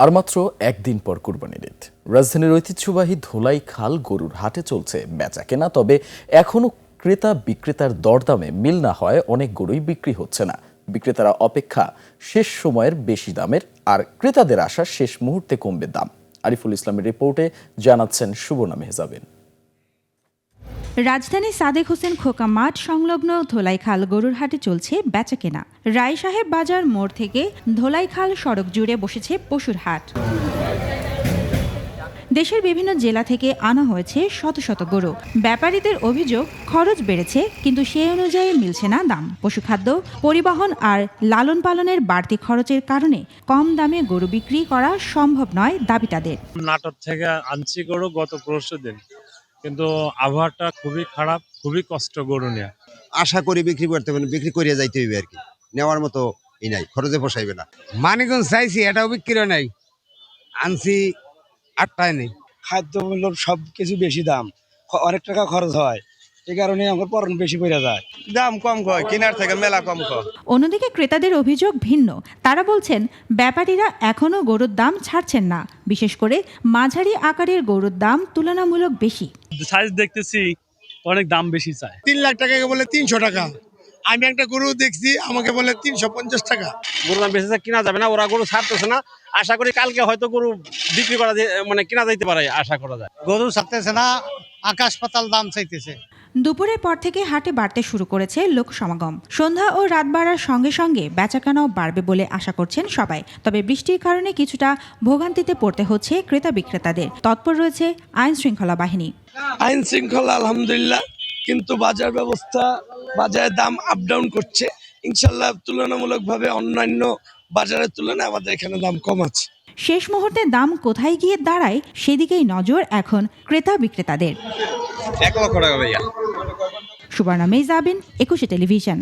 আর মাত্র একদিন পর কুরবানির ঈদ। রাজধানীর ঐতিহ্যবাহী ধোলাই খাল গরুর হাটে চলছে বেচাকেনা, তবে এখনো ক্রেতা বিক্রেতার দরদামে মিল না হয় অনেক গরুই বিক্রি হচ্ছে না। বিক্রেতারা অপেক্ষা শেষ সময়ের বেশি দামের, আর ক্রেতাদের আশা শেষ মুহূর্তে কমবে দাম। আরিফুল ইসলামের রিপোর্টে জানাচ্ছেন সুবর্ণা মেহজাবিন। রাজধানীর সাদেক হোসেন খোকা মাঠ সংলগ্ন ধোলাইখাল গরুর হাটে চলছে বেচাকেনা। রায় সাহেব বাজার মোড় থেকে ধোলাইখাল সড়ক জুড়ে বসেছে পশুর হাট। দেশের বিভিন্ন জেলা থেকে আনা হয়েছে শত শত গরু। ব্যাপারীদের অভিযোগ, খরচ বেড়েছে কিন্তু সেই অনুযায়ী মিলছে না দাম। পশুখাদ্য, পরিবহন আর লালন পালনের বাড়তি খরচের কারণে কম দামে গরু বিক্রি করা সম্ভব নয় দাবি তাদের। নাটোর থেকে আনছি গরু গত পরশুদিন, কিন্তু আবহাওয়াটা খুবই খারাপ, খুবই কষ্ট গরু নিয়ে। আশা করি বিক্রি করতে পারেন, বিক্রি করিয়া যাইতে হইবে আর কি, নেওয়ার মতো এই নাই, খরচে পোষাইবে না। মানিকগঞ্জ চাইছি, এটাও বিক্রি নাই, আনছি 8টায় নেই। খাদ্যমূল্য সব কিছু বেশি দাম, অনেক টাকা খরচ হয়, এই কারণে আমার পরন বেশি পড়ে যায়। দাম কম কয়, কেনার থেকে মেলা কম কয়। অন্যদিকে ক্রেতাদের অভিযোগ ভিন্ন। তারা বলছেন ব্যাপারীরা এখনও গরুর দাম ছাড়ছেন না। বিশেষ করে মাঝারি আকারের গরুর দাম তুলনামূলক বেশি। সাইজ দেখতেছি অনেক দাম বেশি চায়। 3 লাখ টাকাকে বলে 300 টাকা। আমি একটা গরু দেখছি, আমাকে বলে 350 টাকা। গরুর দাম বেশি কিনা যাবে না, ওরা গরু ছাড়তেছে না। আশা করি কালকে হয়তো গরু বিক্রি করা কিনা যাইতে পারে, আশা করা যায়। গরু ছাড়তেছে না, আকাশ পাতাল দাম চাইতেছে। দুপুরের পর থেকে হাটে বাড়তে শুরু করেছে লোক সমাগম। সন্ধ্যা ও রাত বাড়ার সঙ্গে সঙ্গে বেচাকেনাও বাড়বে বলে আশা করছেন সবাই। তবে বৃষ্টির কারণে কিছুটা ভোগান্তিতে পড়তে হচ্ছে ক্রেতা বিক্রেতাদের। তৎপর রয়েছে আইন শৃঙ্খলা বাহিনী। আইন শৃঙ্খলা আলহামদুলিল্লাহ, কিন্তু বাজার ব্যবস্থা, বাজারের দাম আপ ডাউন করছে। ইনশাল্লাহ তুলনামূলকভাবে অন্যান্য বাজারের তুলনায় আমাদের এখানে দাম কম আছে। শেষ মুহূর্তে দাম কোথায় গিয়ে দাঁড়ায় সেদিকেই নজর এখন ক্রেতা বিক্রেতাদের। 1 লক্ষ টাকা ভাইয়া। সুবর্ণা মেহজাবিন, 21 টেলিভিশন।